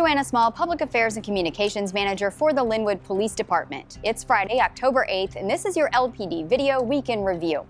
Joanna Small, Public Affairs and Communications Manager for the Lynnwood Police Department. It's Friday, October 8th, and this is your LPD Video Week in Review.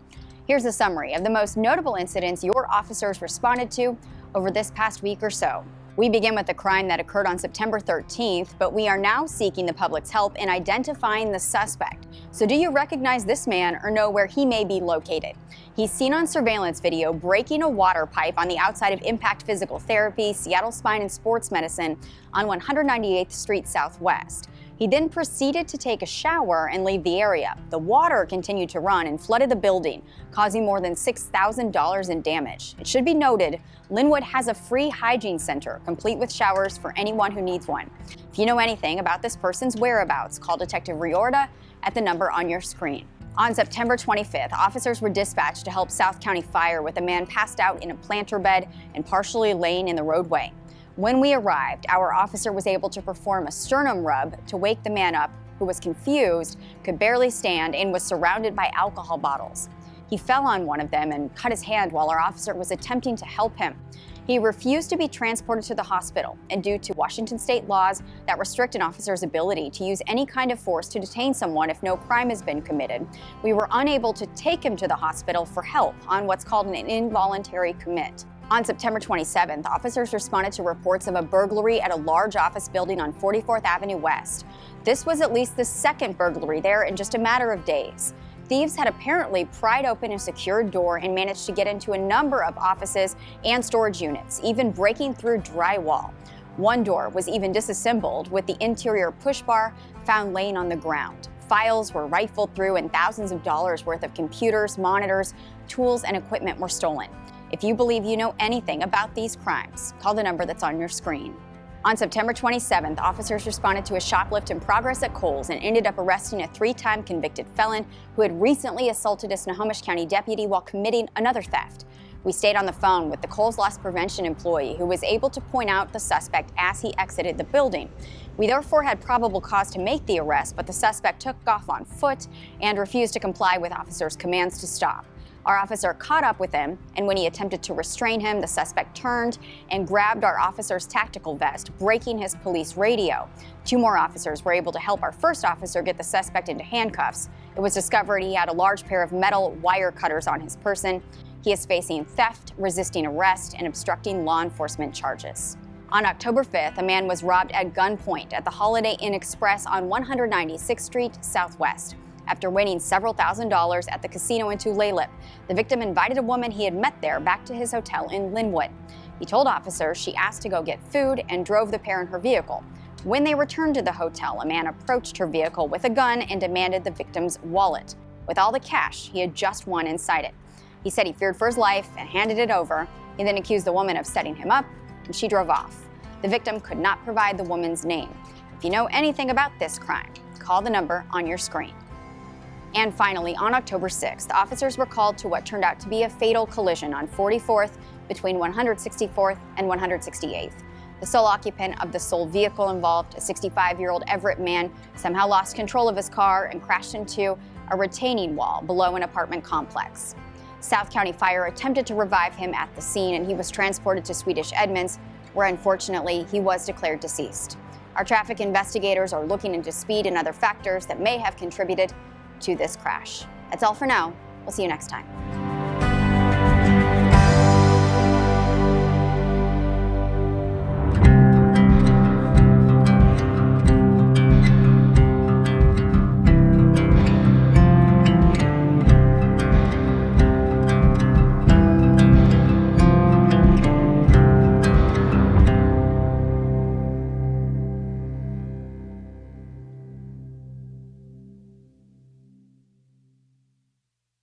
Here's a summary of the most notable incidents your officers responded to over this past week or so. We begin with a crime that occurred on September 13th, but we are now seeking the public's help in identifying the suspect. So do you recognize this man or know where he may be located? He's seen on surveillance video breaking a water pipe on the outside of Impact Physical Therapy, Seattle Spine and Sports Medicine on 198th Street Southwest. He then proceeded to take a shower and leave the area. The water continued to run and flooded the building, causing more than $6,000 in damage. It should be noted, Lynnwood has a free hygiene center, complete with showers for anyone who needs one. If you know anything about this person's whereabouts, call Detective Riorda at the number on your screen. On September 25th, officers were dispatched to help South County Fire with a man passed out in a planter bed and partially laying in the roadway. When we arrived, our officer was able to perform a sternum rub to wake the man up, who was confused, could barely stand, and was surrounded by alcohol bottles. He fell on one of them and cut his hand while our officer was attempting to help him. He refused to be transported to the hospital, and due to Washington state laws that restrict an officer's ability to use any kind of force to detain someone if no crime has been committed, we were unable to take him to the hospital for help on what's called an involuntary commit. On September 27th, officers responded to reports of a burglary at a large office building on 44th Avenue West. This was at least the second burglary there in just a matter of days. Thieves had apparently pried open a secured door and managed to get into a number of offices and storage units, even breaking through drywall. One door was even disassembled, with the interior push bar found laying on the ground. Files were rifled through and thousands of dollars worth of computers, monitors, tools, and equipment were stolen. If you believe you know anything about these crimes, call the number that's on your screen. On September 27th, officers responded to a shoplift in progress at Kohl's and ended up arresting a 3-time convicted felon who had recently assaulted a Snohomish County deputy while committing another theft. We stayed on the phone with the Kohl's loss prevention employee who was able to point out the suspect as he exited the building. We therefore had probable cause to make the arrest, but the suspect took off on foot and refused to comply with officers' commands to stop. Our officer caught up with him, and when he attempted to restrain him, the suspect turned and grabbed our officer's tactical vest, breaking his police radio. 2 more officers were able to help our first officer get the suspect into handcuffs. It was discovered he had a large pair of metal wire cutters on his person. He is facing theft, resisting arrest, and obstructing law enforcement charges. On October 5th, a man was robbed at gunpoint at the Holiday Inn Express on 196th Street Southwest. After winning several $1,000s at the casino in Tulalip, the victim invited a woman he had met there back to his hotel in Lynnwood. He told officers she asked to go get food and drove the pair in her vehicle. When they returned to the hotel, a man approached her vehicle with a gun and demanded the victim's wallet, with all the cash he had just won inside it. He said he feared for his life and handed it over. He then accused the woman of setting him up, and she drove off. The victim could not provide the woman's name. If you know anything about this crime, call the number on your screen. And finally, on October 6th, officers were called to what turned out to be a fatal collision on 44th between 164th and 168th. The sole occupant of the sole vehicle involved, a 65-year-old Everett man, somehow lost control of his car and crashed into a retaining wall below an apartment complex. South County Fire attempted to revive him at the scene, and he was transported to Swedish Edmonds, where unfortunately he was declared deceased. Our traffic investigators are looking into speed and other factors that may have contributed to this crash. That's all for now. We'll see you next time.